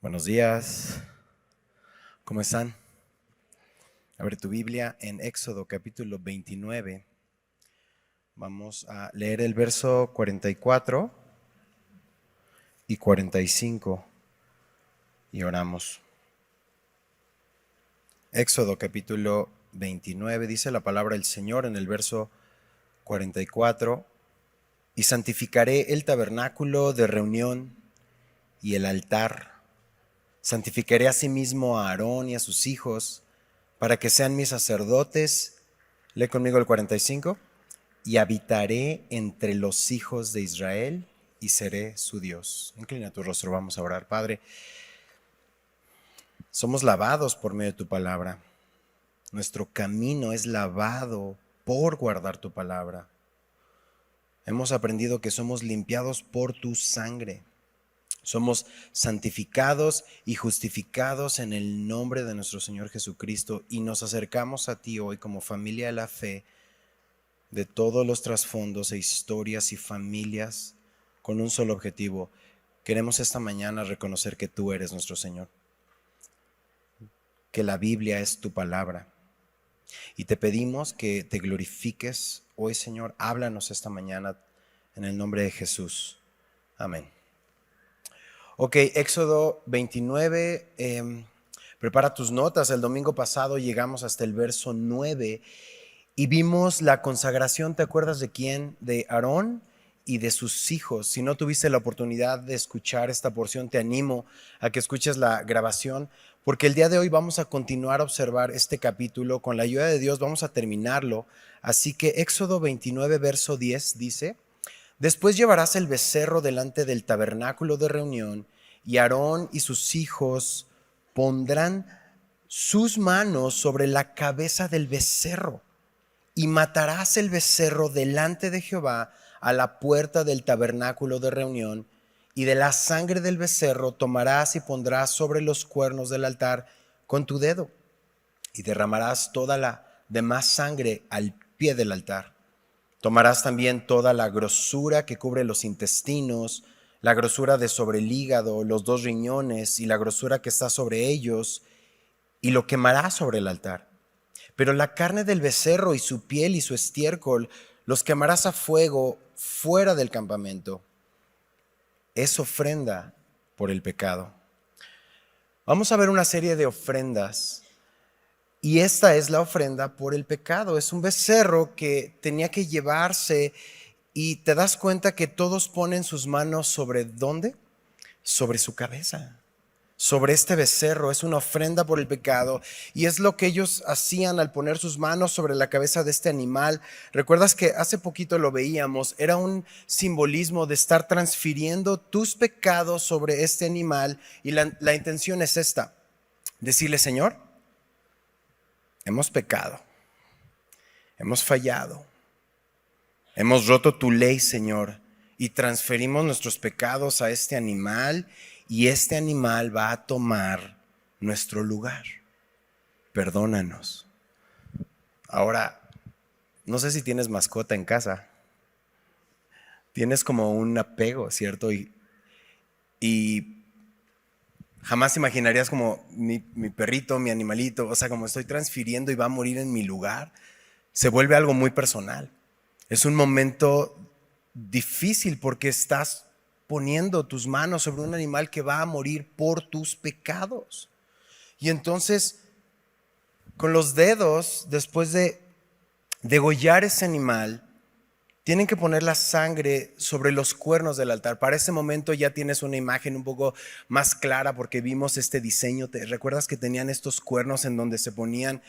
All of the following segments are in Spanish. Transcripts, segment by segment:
Buenos días, ¿cómo están? Abre tu Biblia en Éxodo capítulo 29. Vamos a leer el verso 44 y 45 y oramos. Éxodo capítulo 29 dice la palabra del Señor en el verso 44: y santificaré el tabernáculo de reunión y el altar. Santificaré asimismo a Aarón y a sus hijos para que sean mis sacerdotes. Lee conmigo el 45. Y habitaré entre los hijos de Israel y seré su Dios. Inclina tu rostro, vamos a orar. Padre, somos lavados por medio de tu palabra. Nuestro camino es lavado por guardar tu palabra. Hemos aprendido que somos limpiados por tu sangre. Somos santificados y justificados en el nombre de nuestro Señor Jesucristo y nos acercamos a ti hoy como familia de la fe, de todos los trasfondos e historias y familias, con un solo objetivo. Queremos esta mañana reconocer que tú eres nuestro Señor, que la Biblia es tu palabra. Y te pedimos que te glorifiques hoy, Señor. Háblanos esta mañana en el nombre de Jesús. Amén. Ok, Éxodo 29, prepara tus notas. El domingo pasado llegamos hasta el verso 9 y vimos la consagración. ¿Te acuerdas de quién? De Aarón y de sus hijos. Si no tuviste la oportunidad de escuchar esta porción, te animo a que escuches la grabación, porque el día de hoy vamos a continuar a observar este capítulo. Con la ayuda de Dios vamos a terminarlo. Así que Éxodo 29, verso 10 dice: después llevarás el becerro delante del tabernáculo de reunión, y Aarón y sus hijos pondrán sus manos sobre la cabeza del becerro, y matarás el becerro delante de Jehová a la puerta del tabernáculo de reunión, y de la sangre del becerro tomarás y pondrás sobre los cuernos del altar con tu dedo, y derramarás toda la demás sangre al pie del altar. Tomarás también toda la grosura que cubre los intestinos, la grosura de sobre el hígado, los 2 riñones y la grosura que está sobre ellos, y lo quemarás sobre el altar. Pero la carne del becerro y su piel y su estiércol los quemarás a fuego fuera del campamento. Es ofrenda por el pecado. Vamos a ver una serie de ofrendas. Y esta es la ofrenda por el pecado. Es un becerro que tenía que llevarse, y te das cuenta que todos ponen sus manos sobre ¿dónde? Sobre su cabeza, sobre este becerro. Es una ofrenda por el pecado, y es lo que ellos hacían al poner sus manos sobre la cabeza de este animal. ¿Recuerdas que hace poquito lo veíamos? Era un simbolismo de estar transfiriendo tus pecados sobre este animal, y la intención es esta: decirle: Señor, hemos pecado, hemos fallado, hemos roto tu ley, Señor, y transferimos nuestros pecados a este animal, y este animal va a tomar nuestro lugar. Perdónanos. Ahora, no sé si tienes mascota en casa. Tienes como un apego, ¿cierto? Y jamás imaginarías como mi perrito, mi animalito, o sea, como estoy transfiriendo y va a morir en mi lugar. Se vuelve algo muy personal. Es un momento difícil porque estás poniendo tus manos sobre un animal que va a morir por tus pecados. Y entonces, con los dedos, después de degollar ese animal, tienen que poner la sangre sobre los cuernos del altar. Para ese momento ya tienes una imagen un poco más clara, porque vimos este diseño. ¿Te recuerdas que tenían estos cuernos en donde se ponían,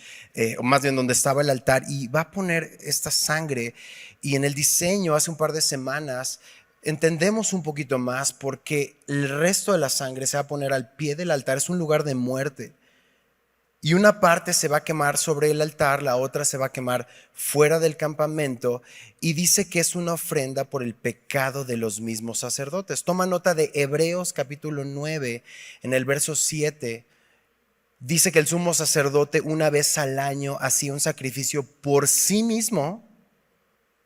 o más bien donde estaba el altar? Y va a poner esta sangre. Y en el diseño, hace un par de semanas, entendemos un poquito más, porque el resto de la sangre se va a poner al pie del altar. Es un lugar de muerte. Y una parte se va a quemar sobre el altar, la otra se va a quemar fuera del campamento, y dice que es una ofrenda por el pecado de los mismos sacerdotes. Toma nota de Hebreos capítulo 9, en el verso 7. Dice que el sumo sacerdote una vez al año hacía un sacrificio por sí mismo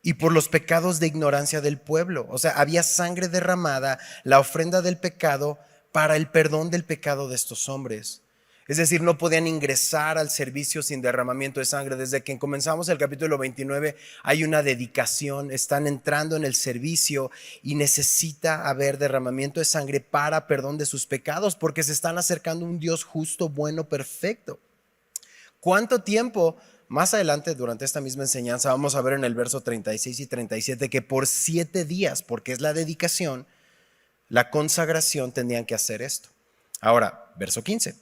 y por los pecados de ignorancia del pueblo. O sea, había sangre derramada, la ofrenda del pecado, para el perdón del pecado de estos hombres. Es decir, no podían ingresar al servicio sin derramamiento de sangre. Desde que comenzamos el capítulo 29 hay una dedicación, están entrando en el servicio y necesita haber derramamiento de sangre para perdón de sus pecados, porque se están acercando a un Dios justo, bueno, perfecto. ¿Cuánto tiempo? Más adelante, durante esta misma enseñanza, vamos a ver en el verso 36 y 37 que por 7 días, porque es la dedicación, la consagración, tenían que hacer esto. Ahora, verso 15.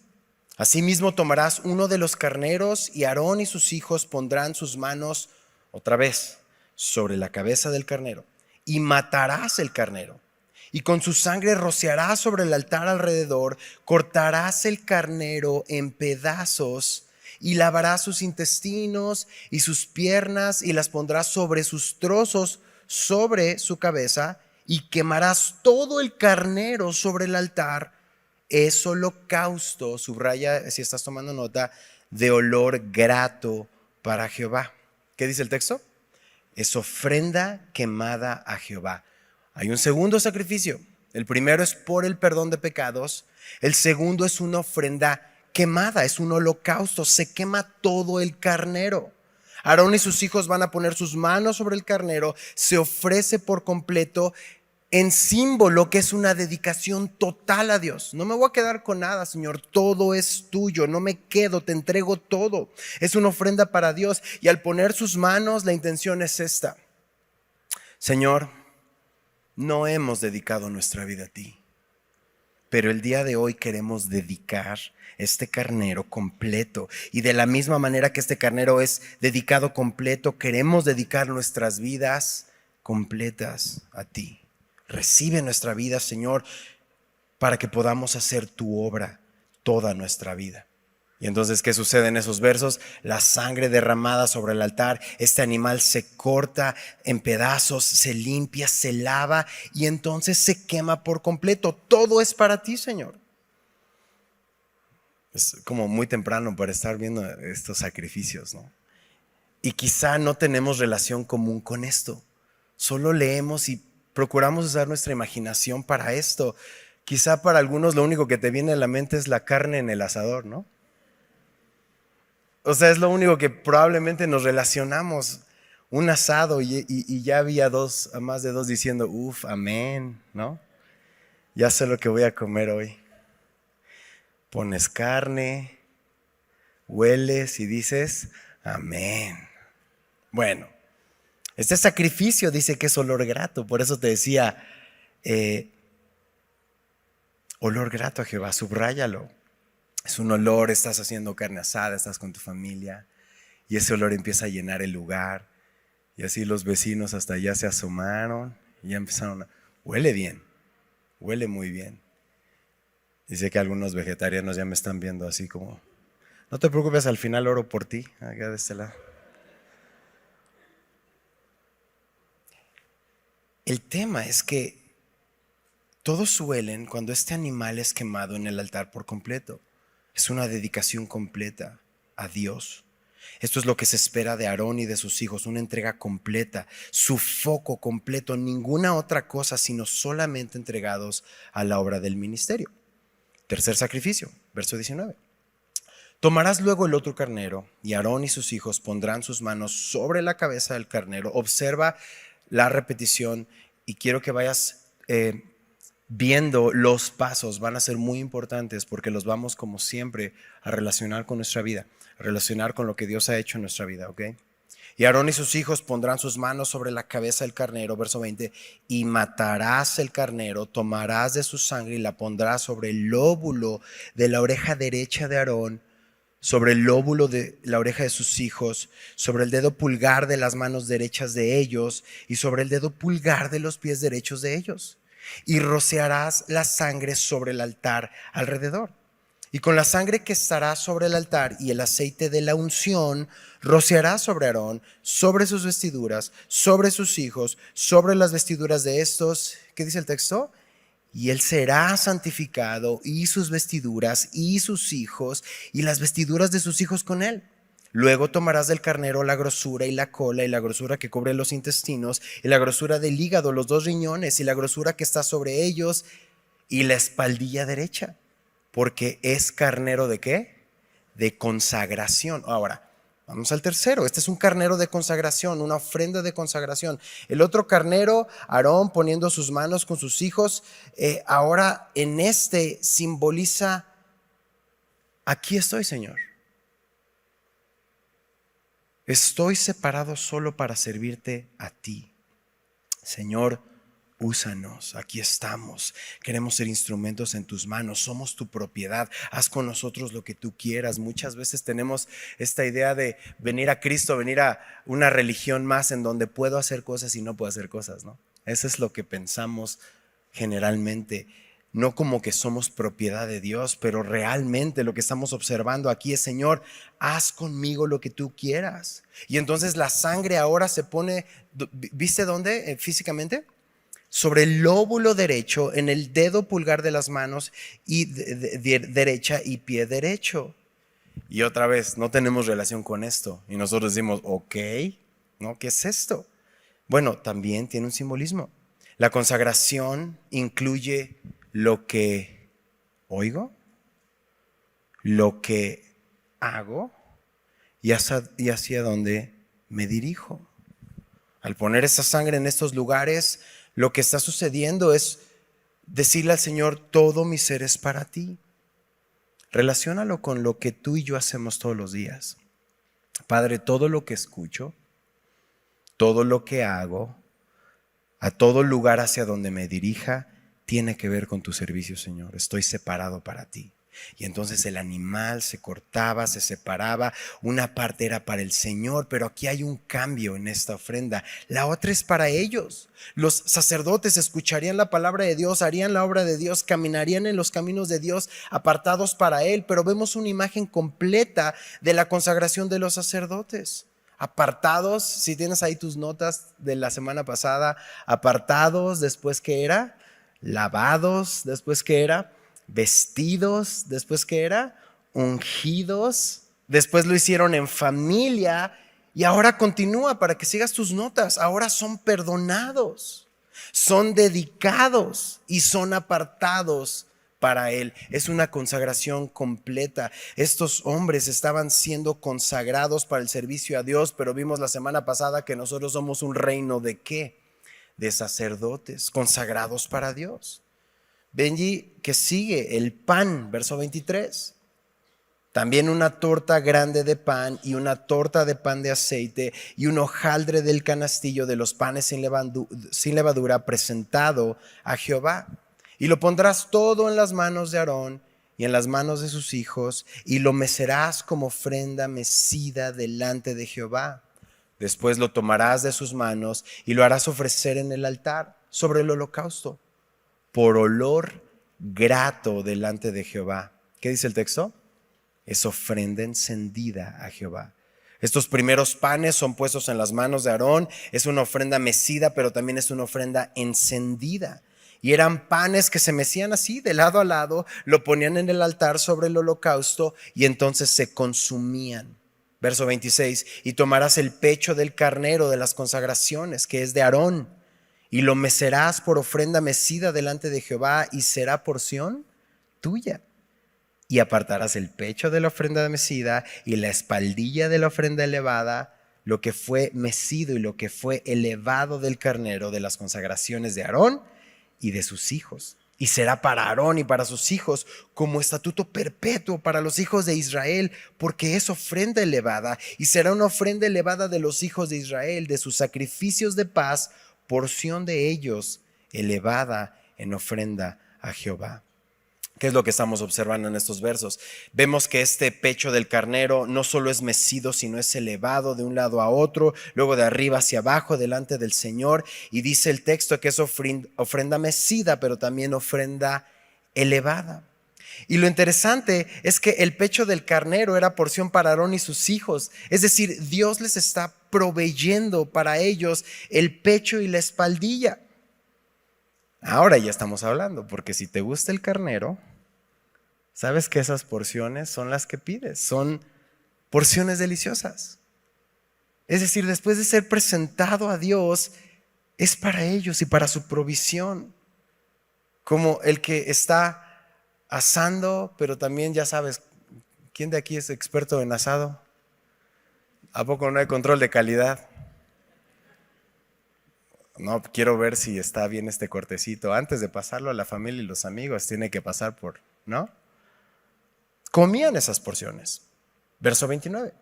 Asimismo tomarás uno de los carneros y Aarón y sus hijos pondrán sus manos otra vez sobre la cabeza del carnero y matarás el carnero y con su sangre rociarás sobre el altar alrededor, cortarás el carnero en pedazos y lavarás sus intestinos y sus piernas y las pondrás sobre sus trozos sobre su cabeza y quemarás todo el carnero sobre el altar. Es holocausto, subraya si estás tomando nota, de olor grato para Jehová. ¿Qué dice el texto? Es ofrenda quemada a Jehová. Hay un segundo sacrificio. El primero es por el perdón de pecados. El segundo es una ofrenda quemada, es un holocausto. Se quema todo el carnero. Aarón y sus hijos van a poner sus manos sobre el carnero. Se ofrece por completo, en símbolo que es una dedicación total a Dios. No me voy a quedar con nada, Señor, todo es tuyo, no me quedo, te entrego todo. Es una ofrenda para Dios y al poner sus manos la intención es esta: Señor, no hemos dedicado nuestra vida a ti, pero el día de hoy queremos dedicar este carnero completo, y de la misma manera que este carnero es dedicado completo, queremos dedicar nuestras vidas completas a ti. Recibe nuestra vida, Señor, para que podamos hacer tu obra toda nuestra vida. Y entonces, ¿qué sucede en esos versos? La sangre derramada sobre el altar, este animal se corta en pedazos, se limpia, se lava y entonces se quema por completo. Todo es para ti, Señor. Es como muy temprano para estar viendo estos sacrificios, ¿no? Y quizá no tenemos relación común con esto. Solo leemos y procuramos usar nuestra imaginación para esto. Quizá para algunos lo único que te viene a la mente es la carne en el asador, ¿no? O sea, es lo único que probablemente nos relacionamos. Un asado y ya había más de dos diciendo, uf, amén, ¿no? Ya sé lo que voy a comer hoy. Pones carne, hueles y dices, amén. Bueno. Este sacrificio dice que es olor grato, por eso te decía, olor grato a Jehová, subráyalo. Es un olor, estás haciendo carne asada, estás con tu familia y ese olor empieza a llenar el lugar y así los vecinos hasta allá se asomaron y ya empezaron huele bien, huele muy bien. Dice que algunos vegetarianos ya me están viendo así como, no te preocupes, al final oro por ti, acá de este lado. El tema es que todos huelen cuando este animal es quemado en el altar por completo. Es una dedicación completa a Dios. Esto es lo que se espera de Aarón y de sus hijos, una entrega completa, su foco completo, ninguna otra cosa sino solamente entregados a la obra del ministerio. Tercer sacrificio, verso 19. Tomarás luego el otro carnero y Aarón y sus hijos pondrán sus manos sobre la cabeza del carnero. Observa la repetición y quiero que vayas viendo los pasos. Van a ser muy importantes porque los vamos, como siempre, a relacionar con nuestra vida, a relacionar con lo que Dios ha hecho en nuestra vida, ¿ok? Y Aarón y sus hijos pondrán sus manos sobre la cabeza del carnero, verso 20, y matarás el carnero, tomarás de su sangre y la pondrás sobre el lóbulo de la oreja derecha de Aarón, sobre el lóbulo de la oreja de sus hijos, sobre el dedo pulgar de las manos derechas de ellos y sobre el dedo pulgar de los pies derechos de ellos. Y rociarás la sangre sobre el altar alrededor. Y con la sangre que estará sobre el altar y el aceite de la unción, rociarás sobre Aarón, sobre sus vestiduras, sobre sus hijos, sobre las vestiduras de estos. ¿Qué dice el texto? Y él será santificado y sus vestiduras y sus hijos y las vestiduras de sus hijos con él. Luego tomarás del carnero la grosura y la cola y la grosura que cubre los intestinos y la grosura del hígado, los 2 riñones y la grosura que está sobre ellos y la espaldilla derecha, porque es carnero ¿de qué? De consagración. Ahora, vamos al tercero. Este es un carnero de consagración, una ofrenda de consagración. El otro carnero, Aarón poniendo sus manos con sus hijos, ahora en este simboliza, aquí estoy, Señor. Estoy separado solo para servirte a ti. Señor, úsanos, aquí estamos, queremos ser instrumentos en tus manos, somos tu propiedad, haz con nosotros lo que tú quieras. Muchas veces tenemos esta idea de venir a Cristo, venir a una religión más en donde puedo hacer cosas y no puedo hacer cosas, ¿no? Eso es lo que pensamos generalmente, no como que somos propiedad de Dios, pero realmente lo que estamos observando aquí es, Señor, haz conmigo lo que tú quieras. Y entonces la sangre ahora se pone, ¿viste dónde físicamente? Sobre el lóbulo derecho, en el dedo pulgar de las manos y derecha y pie derecho. Y otra vez, no tenemos relación con esto. Y nosotros decimos, ok, ¿no? ¿Qué es esto? Bueno, también tiene un simbolismo. La consagración incluye lo que oigo, lo que hago y hacia dónde me dirijo. Al poner esa sangre en estos lugares, lo que está sucediendo es decirle al Señor, todo mi ser es para ti. Relaciónalo con lo que tú y yo hacemos todos los días. Padre, todo lo que escucho, todo lo que hago, a todo lugar hacia donde me dirija, tiene que ver con tu servicio, Señor. Estoy separado para ti. Y entonces el animal se cortaba, se separaba, una parte era para el Señor, pero aquí hay un cambio en esta ofrenda. La otra es para ellos. Los sacerdotes escucharían la palabra de Dios, harían la obra de Dios, caminarían en los caminos de Dios, apartados para Él, pero vemos una imagen completa de la consagración de los sacerdotes. Apartados, si tienes ahí tus notas de la semana pasada, apartados, después ¿qué era? Lavados, después ¿qué era? Vestidos, después ¿qué era? Ungidos, después lo hicieron en familia y ahora continúa para que sigas tus notas. Ahora son perdonados, son dedicados y son apartados para Él. Es una consagración completa. Estos hombres estaban siendo consagrados para el servicio a Dios, pero vimos la semana pasada que nosotros somos un reino ¿de qué? De sacerdotes consagrados para Dios. Benji, que sigue el pan, verso 23. También una torta grande de pan y una torta de pan de aceite y un hojaldre del canastillo de los panes sin levadura presentado a Jehová. Y lo pondrás todo en las manos de Aarón y en las manos de sus hijos y lo mecerás como ofrenda mecida delante de Jehová. Después lo tomarás de sus manos y lo harás ofrecer en el altar sobre el holocausto por olor grato delante de Jehová. ¿Qué dice el texto? Es ofrenda encendida a Jehová. Estos primeros panes son puestos en las manos de Aarón. Es una ofrenda mecida, pero también es una ofrenda encendida. Y eran panes que se mecían así, de lado a lado, lo ponían en el altar sobre el holocausto y entonces se consumían. Verso 26, y tomarás el pecho del carnero de las consagraciones, que es de Aarón, y lo mecerás por ofrenda mecida delante de Jehová y será porción tuya. Y apartarás el pecho de la ofrenda mecida y la espaldilla de la ofrenda elevada, lo que fue mecido y lo que fue elevado del carnero de las consagraciones de Aarón y de sus hijos. Y será para Aarón y para sus hijos como estatuto perpetuo para los hijos de Israel, porque es ofrenda elevada y será una ofrenda elevada de los hijos de Israel, de sus sacrificios de paz, porción de ellos elevada en ofrenda a Jehová. ¿Qué es lo que estamos observando en estos versos? Vemos que este pecho del carnero no solo es mecido, sino es elevado de un lado a otro, luego de arriba hacia abajo, delante del Señor. Y dice el texto que es ofrenda mecida, pero también ofrenda elevada. Y lo interesante es que el pecho del carnero era porción para Aarón y sus hijos. Es decir, Dios les está proveyendo para ellos el pecho y la espaldilla. Ahora ya estamos hablando, porque si te gusta el carnero, sabes que esas porciones son las que pides, son porciones deliciosas. Es decir, después de ser presentado a Dios, es para ellos y para su provisión. como el que está asando, pero también ya sabes, ¿quién de aquí es experto en asado? ¿A poco no hay control de calidad? No, quiero ver si está bien este cortecito. Antes de pasarlo a la familia y los amigos, tiene que pasar por, ¿no? Comían esas porciones. Verso 29.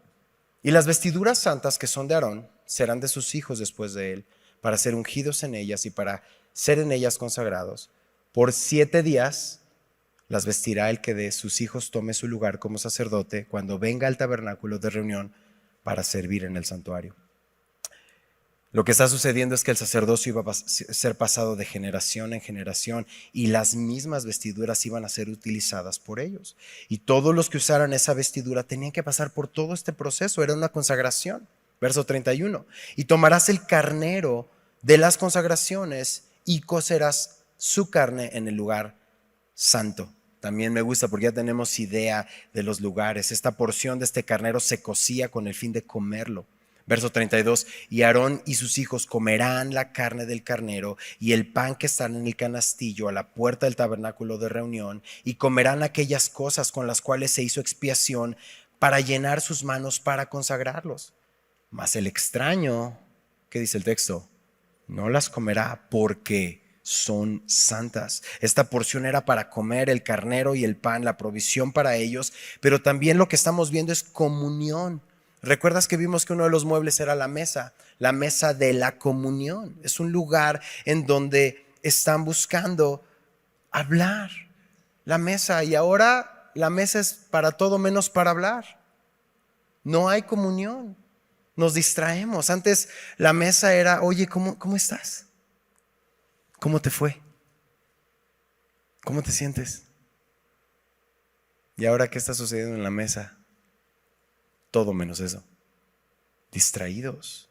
Y las vestiduras santas que son de Aarón serán de sus hijos después de él, para ser ungidos en ellas y para ser en ellas consagrados. Por 7 días las vestirá el que de sus hijos tome su lugar como sacerdote cuando venga al tabernáculo de reunión para servir en el santuario. Lo que está sucediendo es que el sacerdocio iba a ser pasado de generación en generación y las mismas vestiduras iban a ser utilizadas por ellos. Y todos los que usaran esa vestidura tenían que pasar por todo este proceso, era una consagración. Verso 31. Y tomarás el carnero de las consagraciones y cocerás su carne en el lugar santo. También me gusta porque ya tenemos idea de los lugares. Esta porción de este carnero se cocía con el fin de comerlo. Verso 32, y Aarón y sus hijos comerán la carne del carnero y el pan que está en el canastillo a la puerta del tabernáculo de reunión, y comerán aquellas cosas con las cuales se hizo expiación para llenar sus manos para consagrarlos. Mas el extraño, ¿qué dice el texto? No las comerá porque son santas. Esta porción era para comer el carnero y el pan, la provisión para ellos, pero también lo que estamos viendo es comunión. ¿Recuerdas que vimos que uno de los muebles era la mesa de la comunión? Es un lugar en donde están buscando hablar, la mesa, y ahora la mesa es para todo menos para hablar. No hay comunión, nos distraemos. Antes la mesa era, oye, ¿cómo estás? ¿Cómo te fue? ¿Cómo te sientes? ¿Y ahora qué está sucediendo en la mesa? Todo menos eso. Distraídos.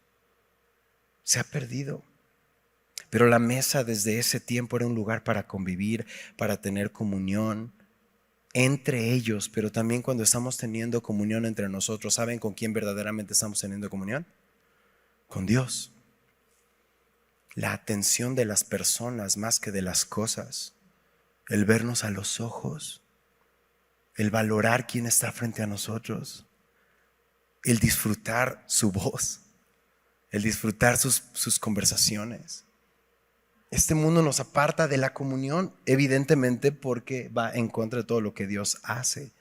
Se ha perdido. Pero la mesa desde ese tiempo era un lugar para convivir, para tener comunión entre ellos, pero también cuando estamos teniendo comunión entre nosotros, ¿saben con quién verdaderamente estamos teniendo comunión? Con Dios. La atención de las personas más que de las cosas, el vernos a los ojos, el valorar quién está frente a nosotros, el disfrutar su voz, el disfrutar sus conversaciones. Este mundo nos aparta de la comunión, evidentemente porque va en contra de todo lo que Dios hace.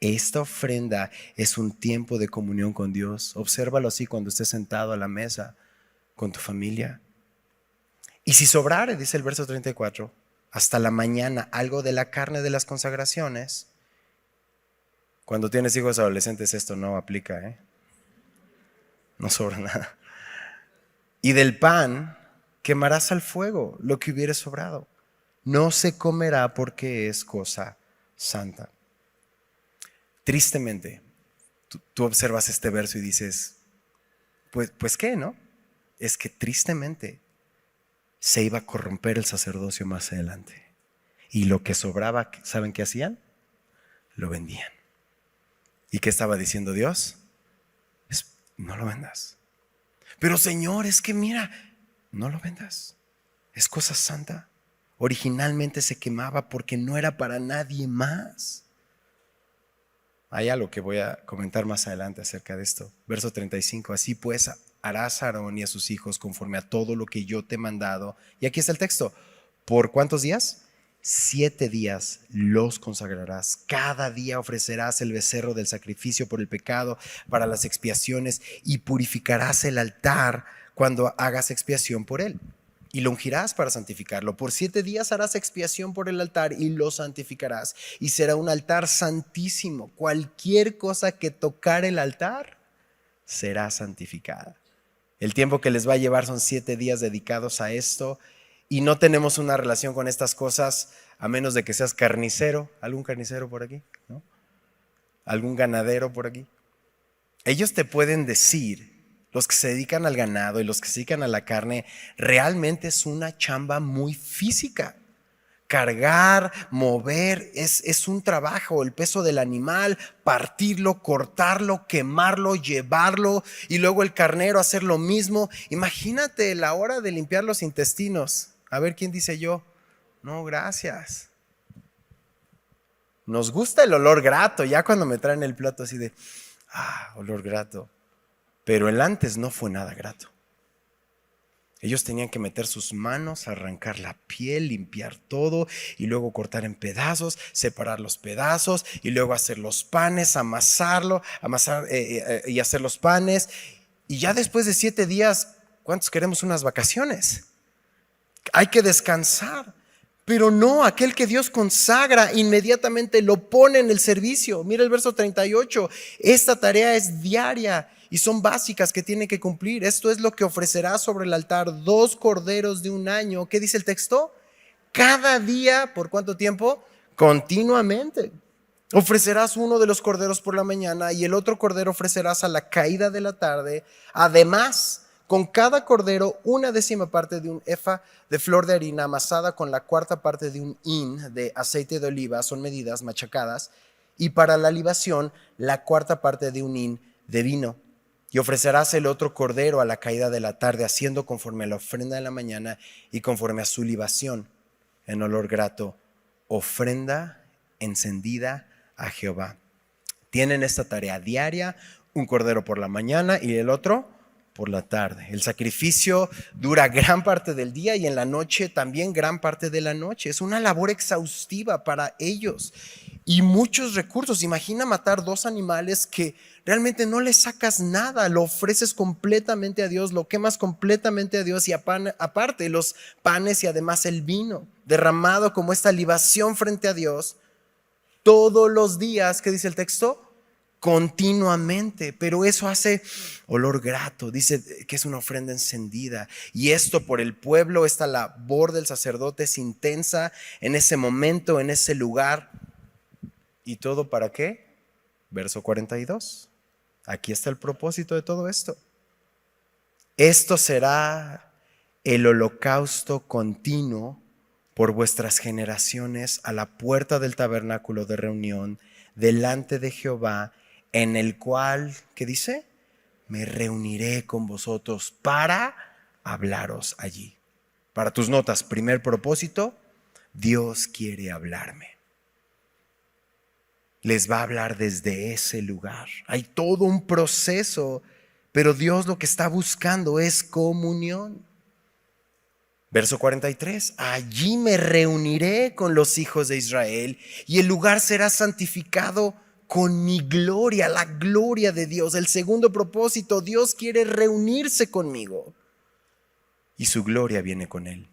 Esta ofrenda es un tiempo de comunión con Dios. Obsérvalo así cuando estés sentado a la mesa con tu familia. Y si sobrare, dice el verso 34, hasta la mañana algo de la carne de las consagraciones. Cuando tienes hijos adolescentes esto no aplica, no sobra nada. Y del pan quemarás al fuego lo que hubiere sobrado. No se comerá porque es cosa santa. Tristemente, tú observas este verso y dices, pues ¿qué, no? Es que tristemente se iba a corromper el sacerdocio más adelante. Y lo que sobraba, ¿saben qué hacían? Lo vendían. ¿Y qué estaba diciendo Dios? No lo vendas. Pero Señor, es que mira, no lo vendas. Es cosa santa. Originalmente se quemaba porque no era para nadie más. Hay algo que voy a comentar más adelante acerca de esto. Verso 35. Así pues harás a Aarón y a sus hijos conforme a todo lo que yo te he mandado. Y aquí está el texto. ¿Por cuántos días? 7 días los consagrarás. Cada día ofrecerás el becerro del sacrificio por el pecado para las expiaciones y purificarás el altar cuando hagas expiación por él. Y lo ungirás para santificarlo. Por 7 días harás expiación por el altar y lo santificarás. Y será un altar santísimo. Cualquier cosa que tocar el altar será santificada. El tiempo que les va a llevar son 7 días dedicados a esto. Y no tenemos una relación con estas cosas a menos de que seas carnicero. ¿Algún carnicero por aquí? ¿No? ¿Algún ganadero por aquí? Ellos te pueden decir, los que se dedican al ganado y los que se dedican a la carne, realmente es una chamba muy física. Cargar, mover, es un trabajo. El peso del animal, partirlo, cortarlo, quemarlo, llevarlo, y luego el carnero hacer lo mismo. Imagínate la hora de limpiar los intestinos. A ver quién dice yo. No, gracias. Nos gusta el olor grato, ya cuando me traen el plato así de, olor grato. Pero el antes no fue nada grato. Ellos tenían que meter sus manos, arrancar la piel, limpiar todo y luego cortar en pedazos, separar los pedazos y luego hacer los panes, amasar y hacer los panes. Y ya después de 7 días, ¿cuántos queremos unas vacaciones? Hay que descansar. Pero no, aquel que Dios consagra inmediatamente lo pone en el servicio. Mira el verso 38. Esta tarea es diaria y son básicas que tiene que cumplir. Esto es lo que ofrecerá sobre el altar: 2 corderos de un año. ¿Qué dice el texto? Cada día, ¿por cuánto tiempo? Continuamente. Ofrecerás uno de los corderos por la mañana y el otro cordero ofrecerás a la caída de la tarde. Además, con cada cordero 1/10 parte de un efa de flor de harina amasada con la 1/4 parte de un hin de aceite de oliva, son medidas machacadas, y para la libación la 1/4 parte de un hin de vino. Y ofrecerás el otro cordero a la caída de la tarde, haciendo conforme a la ofrenda de la mañana y conforme a su libación, en olor grato, ofrenda encendida a Jehová. Tienen esta tarea diaria: un cordero por la mañana y el otro por la tarde. El sacrificio dura gran parte del día y en la noche también gran parte de la noche. Es una labor exhaustiva para ellos y muchos recursos. Imagina matar 2 animales que realmente no le sacas nada, lo ofreces completamente a Dios, lo quemas completamente a Dios y aparte los panes y además el vino derramado como esta libación frente a Dios todos los días. ¿Qué dice el texto? Continuamente, pero eso hace olor grato. Dice que es una ofrenda encendida, y esto por el pueblo, esta labor del sacerdote es intensa en ese momento, en ese lugar. ¿Y todo para qué? Verso 42. Aquí está el propósito de todo esto. Esto será el holocausto continuo por vuestras generaciones a la puerta del tabernáculo de reunión delante de Jehová, en el cual, ¿qué dice? Me reuniré con vosotros para hablaros allí. Para tus notas, primer propósito: Dios quiere hablarme. Les va a hablar desde ese lugar. Hay todo un proceso, pero Dios lo que está buscando es comunión. Verso 43, allí me reuniré con los hijos de Israel y el lugar será santificado con mi gloria, la gloria de Dios. El segundo propósito: Dios quiere reunirse conmigo y su gloria viene con él.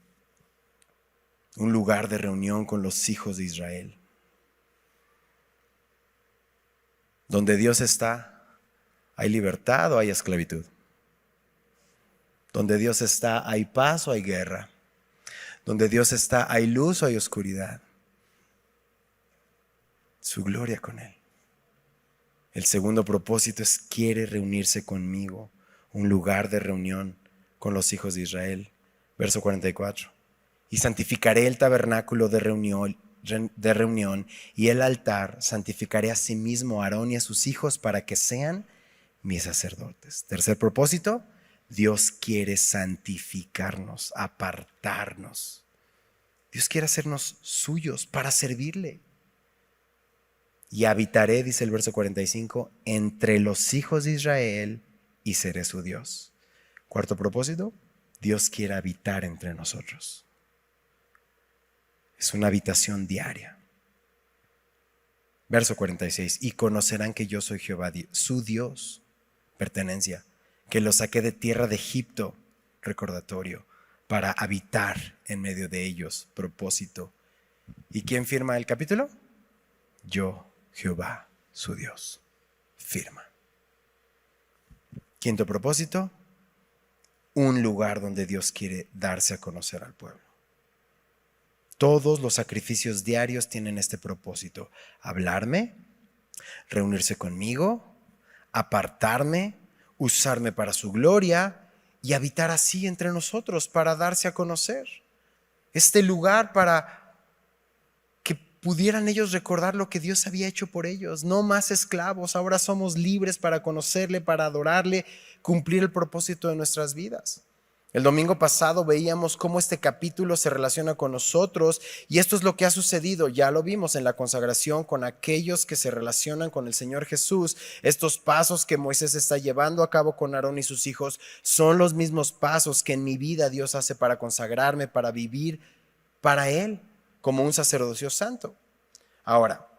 Un lugar de reunión con los hijos de Israel. Donde Dios está, ¿hay libertad o hay esclavitud? Donde Dios está, ¿hay paz o hay guerra? Donde Dios está, ¿hay luz o hay oscuridad? Su gloria con él. El segundo propósito es: quiere reunirse conmigo, un lugar de reunión con los hijos de Israel. Verso 44. Y santificaré el tabernáculo de reunión y el altar. Santificaré a sí mismo a Aarón y a sus hijos para que sean mis sacerdotes. Tercer propósito: Dios quiere santificarnos, apartarnos. Dios quiere hacernos suyos para servirle. Y habitaré, dice el verso 45, entre los hijos de Israel y seré su Dios. Cuarto propósito: Dios quiere habitar entre nosotros. Es una habitación diaria. Verso 46, y conocerán que yo soy Jehová, su Dios, pertenencia, que los saqué de tierra de Egipto, recordatorio, para habitar en medio de ellos, propósito. ¿Y quién firma el capítulo? Yo, Jehová, su Dios, firma. Quinto propósito: un lugar donde Dios quiere darse a conocer al pueblo. Todos los sacrificios diarios tienen este propósito: hablarme, reunirse conmigo, apartarme, usarme para su gloria y habitar así entre nosotros para darse a conocer. Este lugar para que pudieran ellos recordar lo que Dios había hecho por ellos. No más esclavos, ahora somos libres para conocerle, para adorarle, cumplir el propósito de nuestras vidas. El domingo pasado veíamos cómo este capítulo se relaciona con nosotros y esto es lo que ha sucedido. Ya lo vimos en la consagración con aquellos que se relacionan con el Señor Jesús. Estos pasos que Moisés está llevando a cabo con Aarón y sus hijos son los mismos pasos que en mi vida Dios hace para consagrarme, para vivir para Él como un sacerdocio santo. Ahora,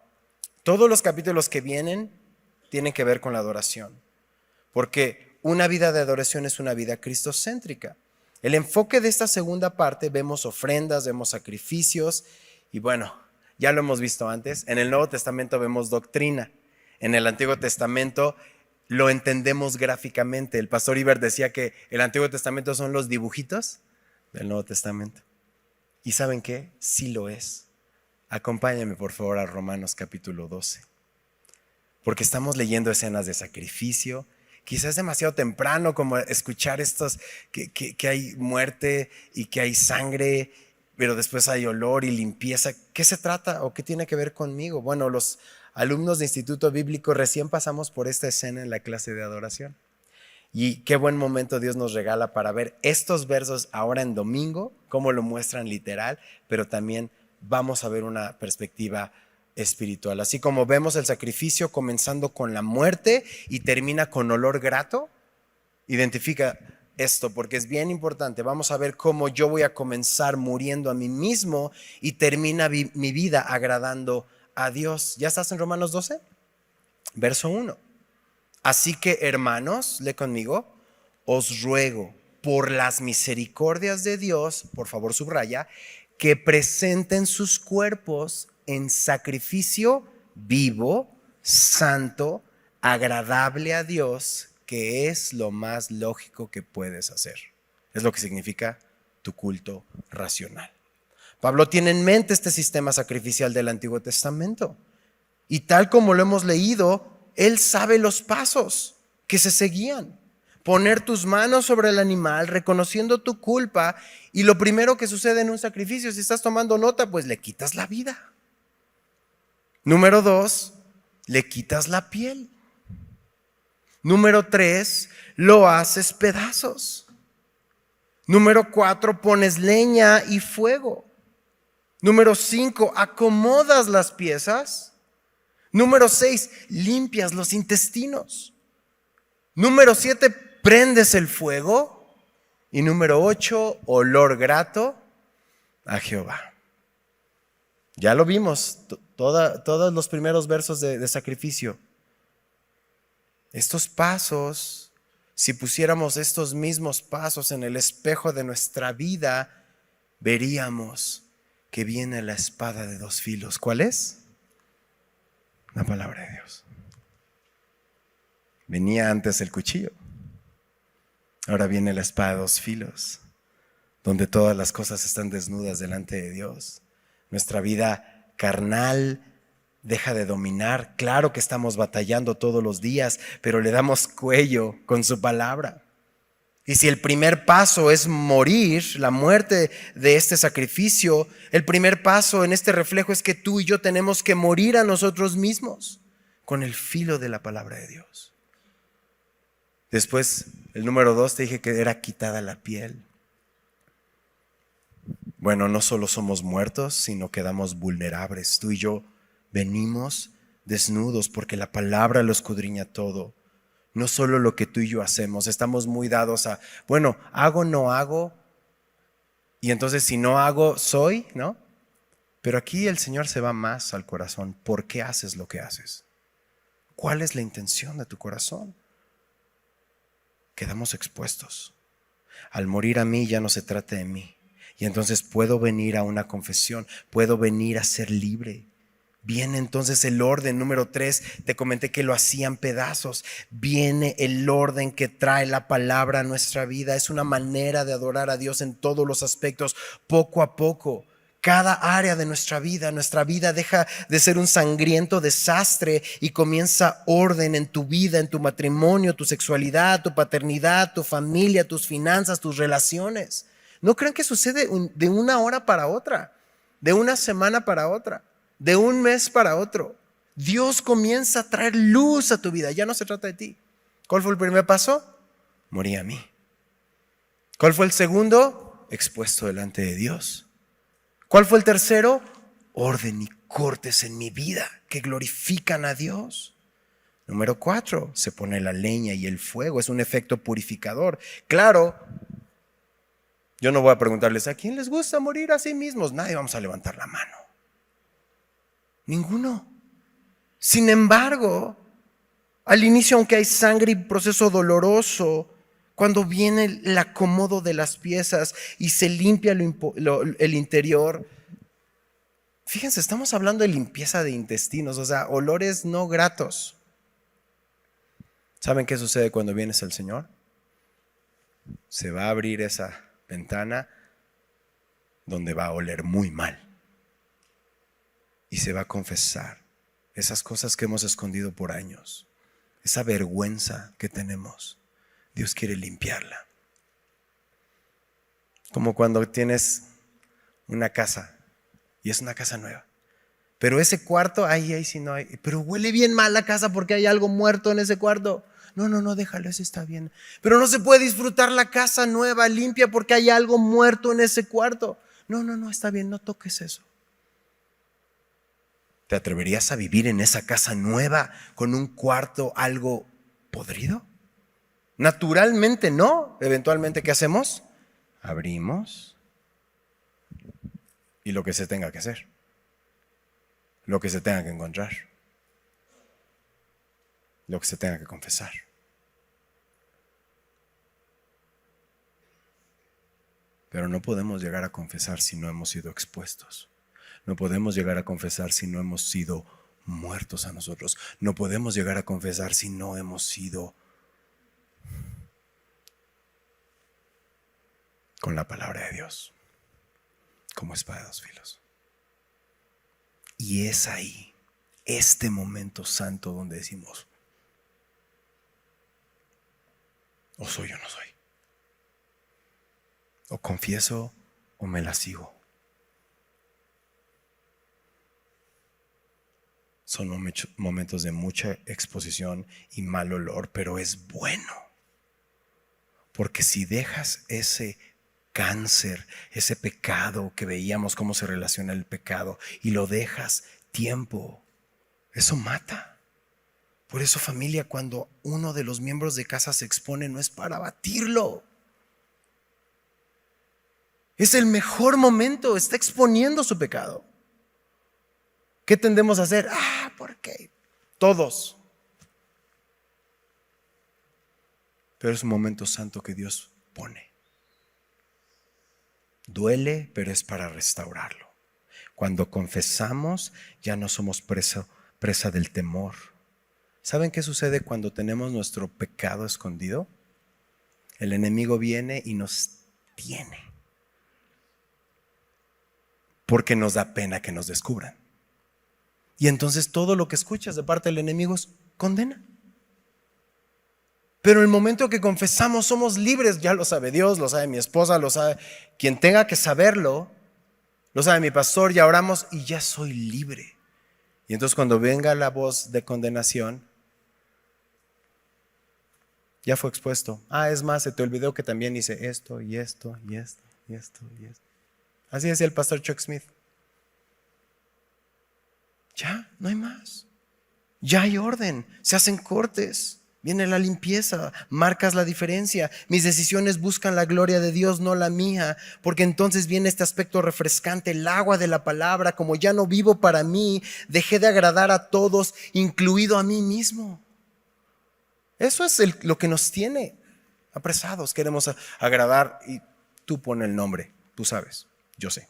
todos los capítulos que vienen tienen que ver con la adoración, porque una vida de adoración es una vida cristocéntrica. El enfoque de esta segunda parte, vemos ofrendas, vemos sacrificios y bueno, ya lo hemos visto antes. En el Nuevo Testamento vemos doctrina. En el Antiguo Testamento lo entendemos gráficamente. El pastor Iber decía que el Antiguo Testamento son los dibujitos del Nuevo Testamento. ¿Y saben qué? Sí lo es. Acompáñenme por favor a Romanos capítulo 12. Porque estamos leyendo escenas de sacrificio. Quizás es demasiado temprano como escuchar estos, que hay muerte y que hay sangre, pero después hay olor y limpieza. ¿Qué se trata o qué tiene que ver conmigo? Bueno, los alumnos de Instituto Bíblico recién pasamos por esta escena en la clase de adoración. Y qué buen momento Dios nos regala para ver estos versos ahora en domingo, cómo lo muestran literal, pero también vamos a ver una perspectiva espiritual. Así como vemos el sacrificio comenzando con la muerte y termina con olor grato, identifica esto porque es bien importante. Vamos a ver cómo yo voy a comenzar muriendo a mí mismo y termina mi vida agradando a Dios. ¿Ya estás en Romanos 12? Verso 1. Así que, hermanos, lee conmigo, os ruego por las misericordias de Dios, por favor subraya, que presenten sus cuerpos en sacrificio vivo, santo, agradable a Dios, que es lo más lógico que puedes hacer. Es lo que significa tu culto racional. Pablo tiene en mente este sistema sacrificial del Antiguo Testamento. Y tal como lo hemos leído, él sabe los pasos que se seguían. Poner tus manos sobre el animal, reconociendo tu culpa. Y lo primero que sucede en un sacrificio, si estás tomando nota, pues le quitas la vida. Número 2, le quitas la piel. Número 3, lo haces pedazos. Número 4, pones leña y fuego. Número 5, acomodas las piezas. Número 6, limpias los intestinos. Número 7, prendes el fuego. Y número 8, olor grato a Jehová. Ya lo vimos, todos los primeros versos de sacrificio. Estos pasos, si pusiéramos estos mismos pasos en el espejo de nuestra vida, veríamos que viene la espada de dos filos. ¿Cuál es? La palabra de Dios. Venía antes el cuchillo. Ahora viene la espada de dos filos, donde todas las cosas están desnudas delante de Dios. Nuestra vida carnal deja de dominar. Claro que estamos batallando todos los días, pero le damos cuello con su palabra. Y si el primer paso es morir, la muerte de este sacrificio, el primer paso en este reflejo es que tú y yo tenemos que morir a nosotros mismos con el filo de la palabra de Dios. Después, el número 2, te dije que era quitada la piel. Bueno, no solo somos muertos, sino quedamos vulnerables. Tú y yo venimos desnudos porque la palabra lo escudriña todo. No solo lo que tú y yo hacemos, estamos muy dados a, bueno, hago, no hago, y entonces si no hago, soy, ¿no? Pero aquí el Señor se va más al corazón. ¿Por qué haces lo que haces? ¿Cuál es la intención de tu corazón? Quedamos expuestos. Al morir a mí ya no se trata de mí. Y entonces puedo venir a una confesión, puedo venir a ser libre. Viene entonces el orden, número 3, te comenté que lo hacían pedazos. Viene el orden que trae la palabra a nuestra vida. Es una manera de adorar a Dios en todos los aspectos, poco a poco. Cada área de nuestra vida deja de ser un sangriento desastre y comienza orden en tu vida, en tu matrimonio, tu sexualidad, tu paternidad, tu familia, tus finanzas, tus relaciones. No crean que sucede de una hora para otra, de una semana para otra, de un mes para otro. Dios comienza a traer luz a tu vida. Ya no se trata de ti. ¿Cuál fue el primer paso? Morí a mí. ¿Cuál fue el segundo? Expuesto delante de Dios. ¿Cuál fue el tercero? Orden y cortes en mi vida que glorifican a Dios. Número 4, se pone la leña y el fuego. Es un efecto purificador. Claro, yo no voy a preguntarles, ¿a quién les gusta morir a sí mismos? Nadie vamos a levantar la mano. Ninguno. Sin embargo, al inicio, aunque hay sangre y proceso doloroso, cuando viene el acomodo de las piezas y se limpia el interior, fíjense, estamos hablando de limpieza de intestinos, o sea, olores no gratos. ¿Saben qué sucede cuando vienes al Señor? Se va a abrir esa ventana donde va a oler muy mal. Y se va a confesar esas cosas que hemos escondido por años. Esa vergüenza que tenemos. Dios quiere limpiarla. Como cuando tienes una casa y es una casa nueva. Pero ese cuarto, ahí sí no hay. Pero huele bien mal la casa porque hay algo muerto en ese cuarto. No, déjalo, ese está bien. Pero no se puede disfrutar la casa nueva, limpia, porque hay algo muerto en ese cuarto. No, está bien, no toques eso. ¿Te atreverías a vivir en esa casa nueva con un cuarto algo podrido? Naturalmente no. Eventualmente, ¿qué hacemos? Abrimos y lo que se tenga que hacer. Lo que se tenga que encontrar. Lo que se tenga que confesar. Pero no podemos llegar a confesar si no hemos sido expuestos. No podemos llegar a confesar si no hemos sido muertos a nosotros. No podemos llegar a confesar si no hemos sido con la palabra de Dios, como espada de dos filos. Y es ahí, este momento santo donde decimos, o soy o no soy. O confieso o me la sigo. Son momentos de mucha exposición y mal olor, pero es bueno. Porque si dejas ese cáncer, ese pecado que veíamos cómo se relaciona el pecado, y lo dejas tiempo, eso mata. Por eso, familia, cuando uno de los miembros de casa se expone, no es para batirlo. Es el mejor momento, está exponiendo su pecado. ¿Qué tendemos a hacer? ¿Por qué? Todos. Pero es un momento santo que Dios pone. Duele, pero es para restaurarlo. Cuando confesamos, ya no somos presa del temor. ¿Saben qué sucede cuando tenemos nuestro pecado escondido? El enemigo viene y nos tiene. Porque nos da pena que nos descubran. Y entonces todo lo que escuchas de parte del enemigo es condena. Pero en el momento que confesamos somos libres. Ya lo sabe Dios, lo sabe mi esposa, lo sabe quien tenga que saberlo, lo sabe mi pastor, ya oramos y ya soy libre. Y entonces cuando venga la voz de condenación, ya fue expuesto. Es más, se te olvidó que también hice esto y esto y esto y esto y esto. Así decía el pastor Chuck Smith. Ya, no hay más. Ya hay orden, se hacen cortes, viene la limpieza, marcas la diferencia. Mis decisiones buscan la gloria de Dios, no la mía, porque entonces viene este aspecto refrescante, el agua de la palabra. Como ya no vivo para mí, dejé de agradar a todos, incluido a mí mismo. Eso es lo que nos tiene apresados. Queremos agradar y tú pon el nombre, tú sabes, yo sé.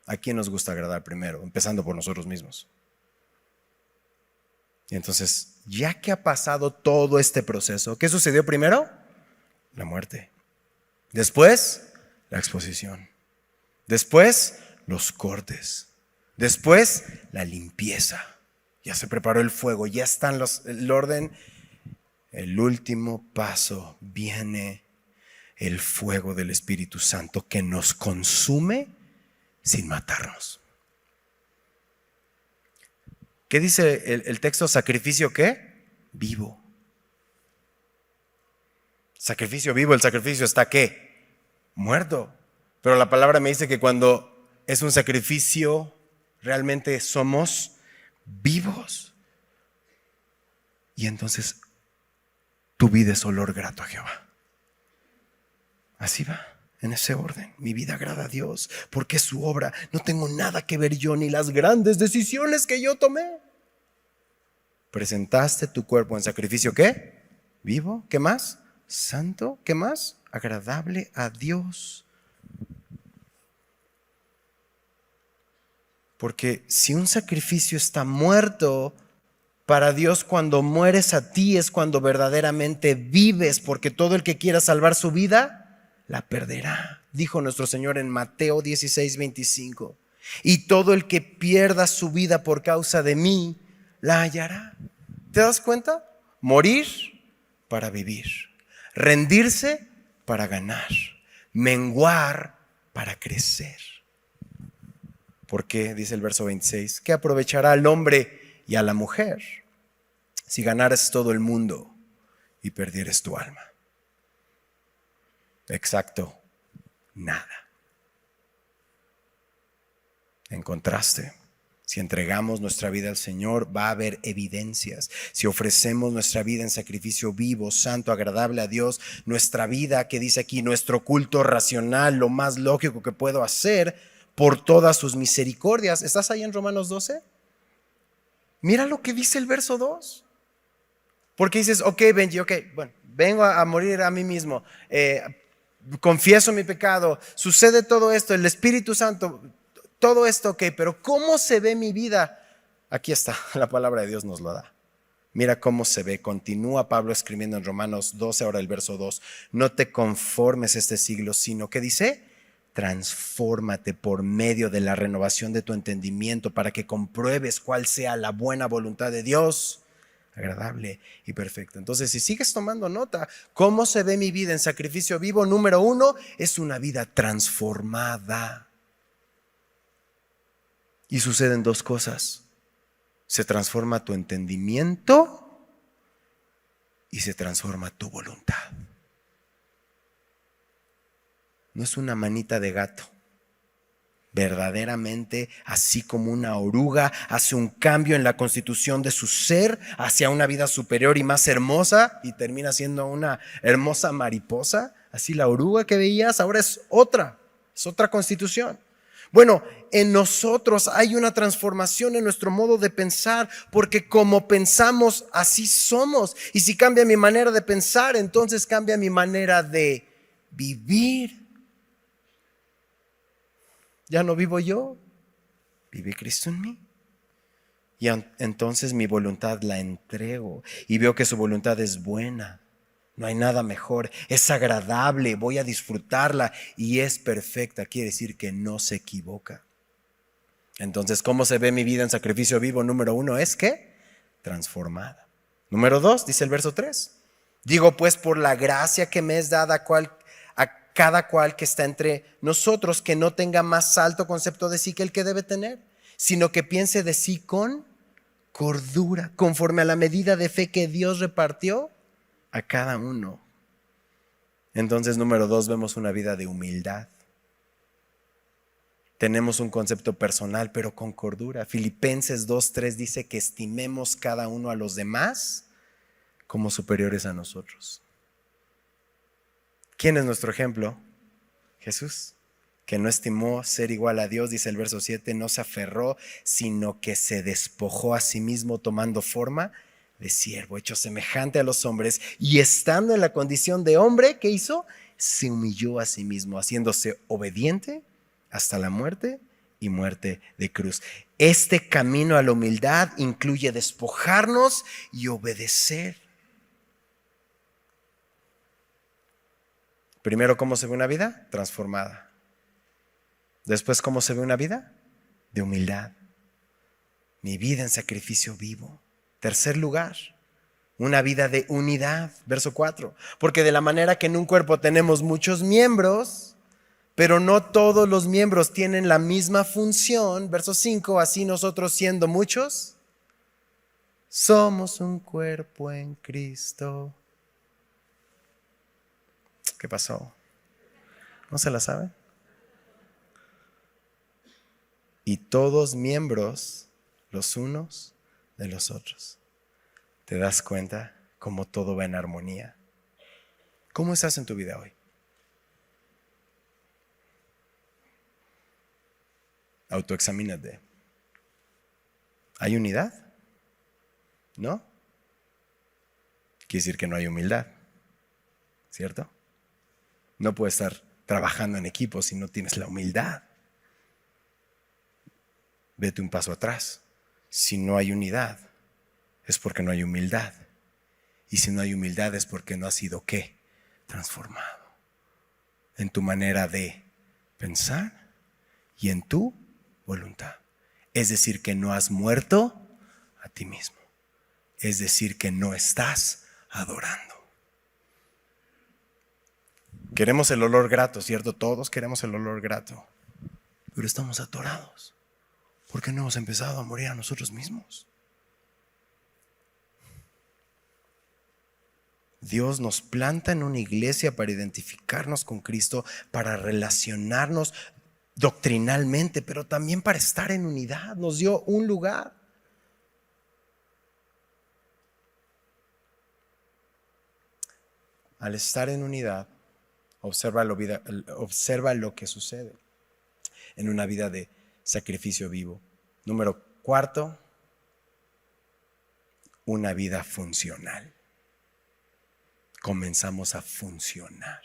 ¿A quién nos gusta agradar primero? Empezando por nosotros mismos. Y entonces, ya que ha pasado todo este proceso, ¿qué sucedió primero? La muerte. Después, la exposición. Después, los cortes. Después, la limpieza. Ya se preparó el fuego, ya están el orden. El último paso, viene el fuego del Espíritu Santo que nos consume sin matarnos. ¿Qué dice el texto? ¿Sacrificio qué? Vivo. Sacrificio vivo. ¿El sacrificio está qué? muerto. Pero la palabra me dice que cuando es un sacrificio, realmente somos vivos. Y entonces tu vida es olor grato a Jehová. Así va, en ese orden. Mi vida agrada a Dios porque es su obra. No tengo nada que ver yo ni las grandes decisiones que yo tomé. Presentaste tu cuerpo en sacrificio, ¿qué? Vivo, ¿qué más? Santo, ¿qué más? Agradable a Dios. Porque si un sacrificio está muerto, para Dios cuando mueres a ti es cuando verdaderamente vives, porque todo el que quiera salvar su vida, la perderá. Dijo nuestro Señor en Mateo 16:25. Y todo el que pierda su vida por causa de mí, la hallará. ¿Te das cuenta? Morir para vivir. Rendirse para ganar. Menguar para crecer. Porque, dice el verso 26, ¿qué aprovechará al hombre y a la mujer si ganares todo el mundo y perdieres tu alma? Exacto, nada. En contraste, si entregamos nuestra vida al Señor, va a haber evidencias. Si ofrecemos nuestra vida en sacrificio vivo, santo, agradable a Dios, nuestra vida, que dice aquí, nuestro culto racional, lo más lógico que puedo hacer por todas sus misericordias. ¿Estás ahí en Romanos 12? Mira lo que dice el verso 2. Porque dices, ok, Benji, bueno, vengo a morir a mí mismo. Confieso mi pecado. Sucede todo esto, el Espíritu Santo, todo esto, ok, pero ¿cómo se ve mi vida? Aquí está, la palabra de Dios nos lo da. Mira cómo se ve. Continúa Pablo escribiendo en Romanos 12, ahora el verso 2. No te conformes a este siglo, sino que dice, transfórmate por medio de la renovación de tu entendimiento para que compruebes cuál sea la buena voluntad de Dios, agradable y perfecta. Entonces, si sigues tomando nota, ¿cómo se ve mi vida en sacrificio vivo? Número 1, es una vida transformada. Y suceden dos cosas. Se transforma tu entendimiento y se transforma tu voluntad. No es una manita de gato. Verdaderamente, así como una oruga hace un cambio en la constitución de su ser hacia una vida superior y más hermosa y termina siendo una hermosa mariposa, así la oruga que veías ahora es otra constitución. Bueno, en nosotros hay una transformación en nuestro modo de pensar, porque como pensamos, así somos. Y si cambia mi manera de pensar, entonces cambia mi manera de vivir. Ya no vivo yo, vive Cristo en mí. Y entonces mi voluntad la entrego y veo que su voluntad es buena. No hay nada mejor, es agradable, voy a disfrutarla y es perfecta. Quiere decir que no se equivoca. Entonces, ¿cómo se ve mi vida en sacrificio vivo? Número 1 es que transformada. Número 2, dice el verso 3. Digo pues por la gracia que me es dada a cada cual que está entre nosotros, que no tenga más alto concepto de sí que el que debe tener, sino que piense de sí con cordura, conforme a la medida de fe que Dios repartió a cada uno. Entonces, número 2, vemos una vida de humildad. Tenemos un concepto personal, pero con cordura. Filipenses 2:3 dice que estimemos cada uno a los demás como superiores a nosotros. ¿Quién es nuestro ejemplo? Jesús, que no estimó ser igual a Dios, dice el verso 7, no se aferró, sino que se despojó a sí mismo tomando forma de siervo, hecho semejante a los hombres, y estando en la condición de hombre, ¿qué hizo? Se humilló a sí mismo, haciéndose obediente hasta la muerte y muerte de cruz. Este camino a la humildad incluye despojarnos y obedecer. Primero, ¿cómo se ve una vida? Transformada. Después, ¿cómo se ve una vida? De humildad. Mi vida en sacrificio vivo. Tercer lugar, una vida de unidad. Verso 4. Porque de la manera que en un cuerpo tenemos muchos miembros, pero no todos los miembros tienen la misma función. Verso 5. Así nosotros siendo muchos, somos un cuerpo en Cristo. ¿Qué pasó? ¿No se la saben? Y todos miembros los unos de los otros. ¿Te das cuenta cómo todo va en armonía? ¿Cómo estás en tu vida hoy? Autoexamínate. ¿Hay unidad? ¿No? Quiere decir que no hay humildad, ¿cierto? No puedes estar trabajando en equipo si no tienes la humildad. Vete un paso atrás. Si no hay unidad, es porque no hay humildad. Y si no hay humildad es porque no has sido, ¿qué? Transformado en tu manera de pensar y en tu voluntad. Es decir, que no has muerto a ti mismo. Es decir, que no estás adorando. Queremos el olor grato, ¿cierto? Todos queremos el olor grato. Pero estamos atorados. ¿Por qué no hemos empezado a morir a nosotros mismos? Dios nos planta en una iglesia para identificarnos con Cristo, para relacionarnos doctrinalmente, pero también para estar en unidad. Nos dio un lugar. Al estar en unidad, observa lo que sucede en una vida de sacrificio vivo. Número 4, una vida funcional. Comenzamos a funcionar.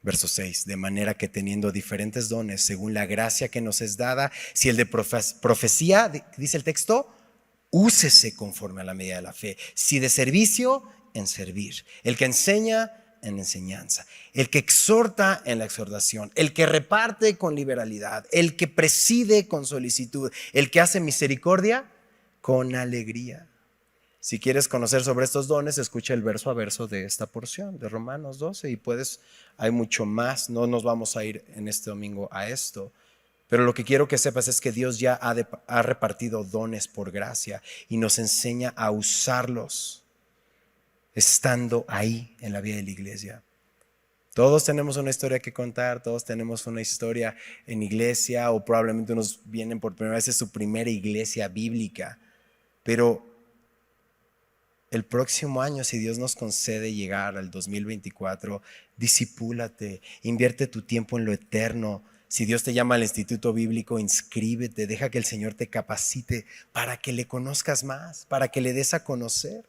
Verso 6, de manera que teniendo diferentes dones según la gracia que nos es dada, si el de profecía, dice el texto, úsese conforme a la medida de la fe. Si de servicio, en servir. El que enseña, en enseñanza. El que exhorta, en la exhortación. El que reparte, con liberalidad. El que preside, con solicitud. El que hace misericordia, con alegría. Si quieres conocer sobre estos dones, escucha el verso a verso de esta porción de Romanos 12 y hay mucho más. No nos vamos a ir en este domingo a esto, pero lo que quiero que sepas es que Dios ya ha repartido dones por gracia y nos enseña a usarlos estando ahí en la vida de la iglesia. Todos tenemos una historia que contar, todos tenemos una historia en iglesia o probablemente unos vienen por primera vez, es su primera iglesia bíblica, pero el próximo año, si Dios nos concede llegar al 2024, discipúlate, invierte tu tiempo en lo eterno. Si Dios te llama al instituto bíblico, inscríbete, deja que el Señor te capacite para que le conozcas más, para que le des a conocer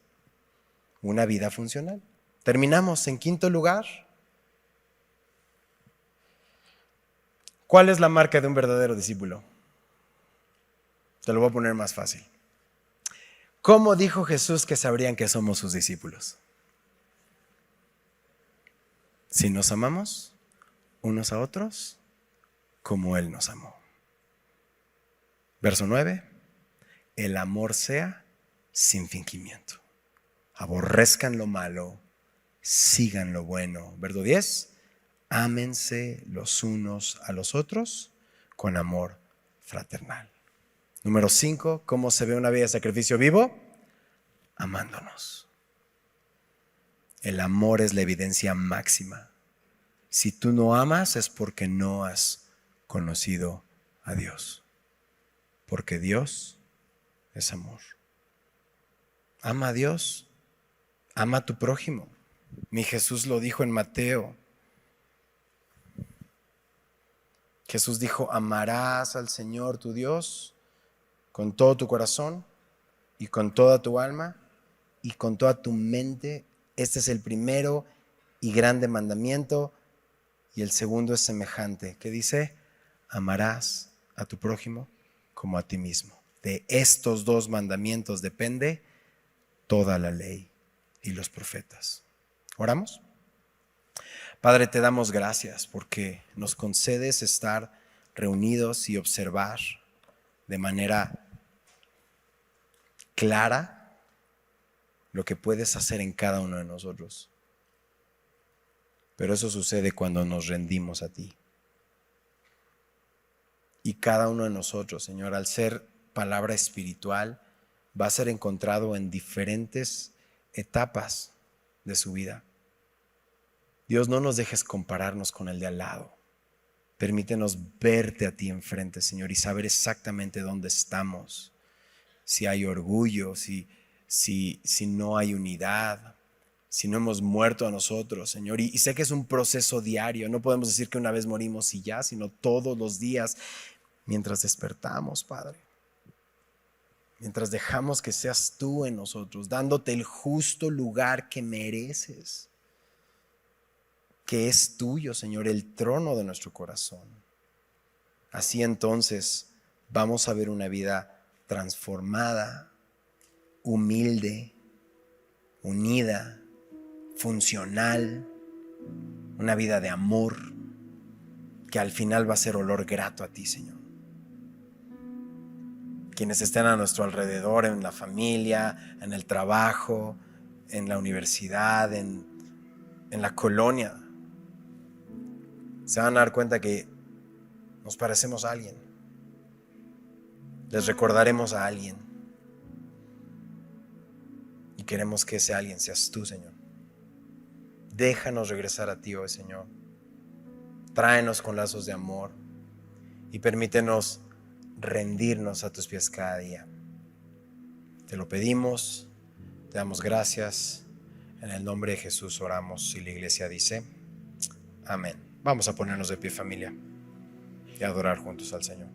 una vida funcional. Terminamos en quinto lugar. ¿Cuál es la marca de un verdadero discípulo? Te lo voy a poner más fácil. ¿Cómo dijo Jesús que sabrían que somos sus discípulos? Si nos amamos unos a otros como Él nos amó. Verso 9. El amor sea sin fingimiento. Aborrezcan lo malo, sigan lo bueno. Verso 10. Ámense los unos a los otros con amor fraternal. Número 5, ¿cómo se ve una vida de sacrificio vivo? Amándonos. El amor es la evidencia máxima. Si tú no amas es porque no has conocido a Dios. Porque Dios es amor. Ama a Dios, ama a tu prójimo. Mi Jesús lo dijo en Mateo. Jesús dijo, amarás al Señor tu Dios con todo tu corazón y con toda tu alma y con toda tu mente. Este es el primero y grande mandamiento, y el segundo es semejante, que dice, amarás a tu prójimo como a ti mismo. De estos dos mandamientos depende toda la ley y los profetas. ¿Oramos? Padre, te damos gracias porque nos concedes estar reunidos y observar de manera clara lo que puedes hacer en cada uno de nosotros. Pero eso sucede cuando nos rendimos a ti. Y cada uno de nosotros, Señor, al ser palabra espiritual, va a ser encontrado en diferentes etapas de su vida. Dios, no nos dejes compararnos con el de al lado. Permítenos verte a ti enfrente, Señor, y saber exactamente dónde estamos. Si hay orgullo, si no hay unidad, si no hemos muerto a nosotros, Señor. Y sé que es un proceso diario. No podemos decir que una vez morimos y ya, sino todos los días mientras despertamos, Padre. Mientras dejamos que seas tú en nosotros, dándote el justo lugar que mereces, que es tuyo, Señor, el trono de nuestro corazón. Así entonces vamos a ver una vida transformada, humilde, unida, funcional, una vida de amor, que al final va a ser olor grato a ti, Señor. Quienes estén a nuestro alrededor, en la familia, en el trabajo, en la universidad, en la colonia, se van a dar cuenta que nos parecemos a alguien. Les recordaremos a alguien. Y queremos que ese alguien seas tú, Señor. Déjanos regresar a ti hoy, Señor. Tráenos con lazos de amor y permítenos rendirnos a tus pies cada día. Te lo pedimos, te damos gracias. En el nombre de Jesús oramos y la iglesia dice, amén. Vamos a ponernos de pie, familia, y adorar juntos al Señor.